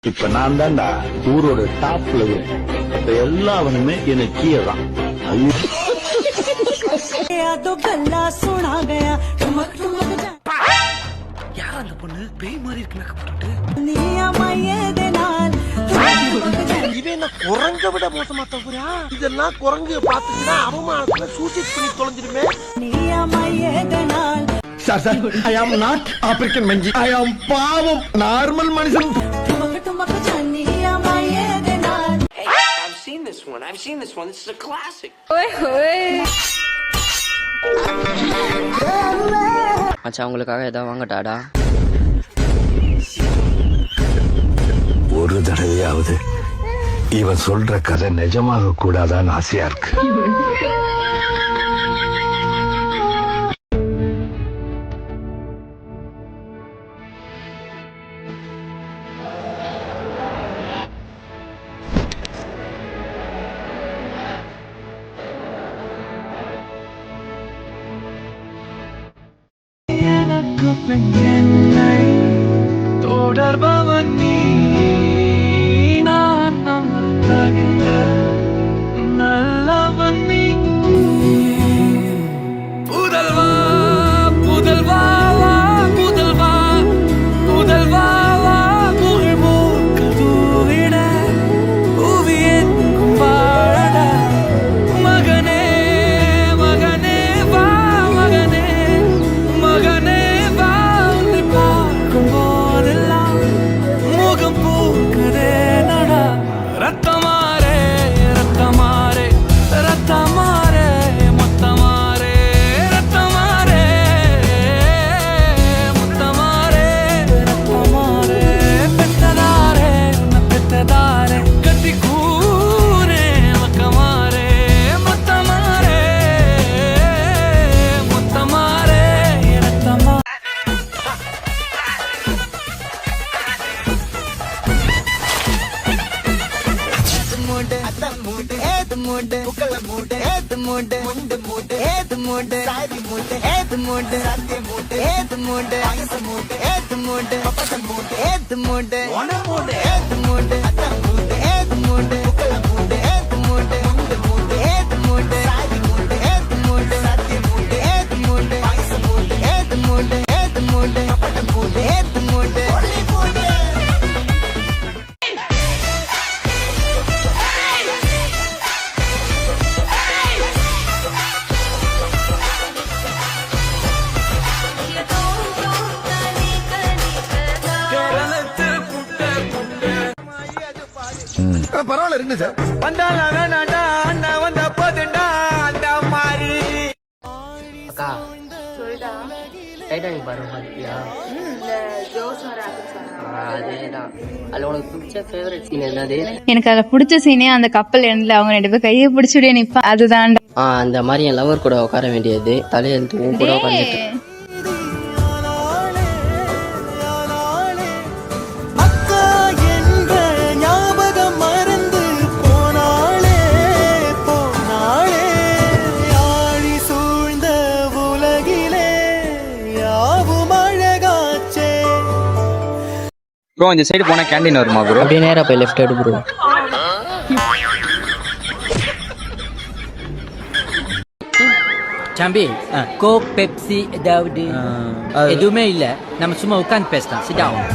இப்ப நான் தான்டா ஊரோட டாப்ல இப்ப எல்லாவனுமே எனக்கு கீழே தான். யார் அந்த பொண்ணு பேய் மாதிரி இருக்கு மேக்கப் போட்டுட்டு? இவன் என்ன குரங்க விட மோசமா தகுறா? இதெல்லாம் குரங்கு பாத்துக்கிட்டா அவமானத்துல சூசைட் பண்ணி தொலைஞ்சிருமே. Sir sir, I am not African மஞ்சி, ஐ ஆம் பாவம் நார்மல் மனுஷன். I've seen this one. This is a classic. மச்சான் உங்களுக்காக ஏதாவது வாங்கட்டாடா? ஒரு தடவையாவது இவன் சொல்ற கதை நிஜமாக கூடாதான்னு ஆசையா இருக்கு. தொடர்பவன் நீ, நான் நம்புகின்ற நல்லவன் நீ. புதல்வா புதல்வா வா புதல்வா புதல்வா வா புகழ் மூக்கு தூவிட புவியன் வாழட மகனே மகனே வா மகனே மகனே வா உன்னை பார்க்கும் போதெல்லாம் முகம் பூக்குதே நடா. ரத்தமாரே ரத்தமாரே ரத்தமாரே மொத்தமாரே ரத்தமாரே முத்தமாரே ரத்தமாரே பெத்ததாரே உன்னை பெத்ததாரே கட்டி கூரே மக்கமாரே மொத்தமாரே மொத்தமாரே ரத்தமா. மூடு அத்தம் மூடு ஏது மூடு புக்கல மூடு ஏது மூடு முண்டு மூடு ஏது மூடு சாதி மூடு ஏது மூடு சத்திய மூடு ஏது மூடு ஆயச மூடு ஏது மூடு பப்பச மூடு ஏது மூடு ஒன மூடு ஏது மூடு அத்தம் மூடு ஏது மூடு புக்கல மூடு ஏது மூடு முண்டு மூடு ஏது மூடு சாதி மூடு ஏது மூடு சத்திய மூடு ஏது மூடு ஆயச மூடு ஏது மூடு ஏது மூடு பப்பச மூடு ஏது மூடு ஒளி மூடு. பரவாயில்ல இருக்கு சார். வந்தால வேணாண்டா அண்ணா வந்த போதுண்டா அந்த மாதிரி. அக்கா டைட்டானிக் பாரு பார்த்தியா? அதேதான். அதில் உனக்கு பிடிச்ச ஃபேவரட் சீன் என்னது? எனக்கு அதுல பிடிச்ச சீனே அந்த கப்பல் எண்ணில் அவங்க 2 பேரும் கையை பிடிச்சிட்டே நிப்பா. அதுதான் அந்த மாதிரி என் லவர் கூட உட்கார வேண்டியது. தலையெழுத்து உன் கூட உட்காந்துட்டு ப்ரோ இந்த சைடு போனா கேண்டீன் வருமா ப்ரோ? அப்படியே நேரா போய் லெஃப்ட் எடு ப்ரோ. தம்பி கோக் பெப்சி ஏதாவது எதுவுமே இல்ல, நம்ம சும்மா உட்காந்து பேசலாம். Sit down.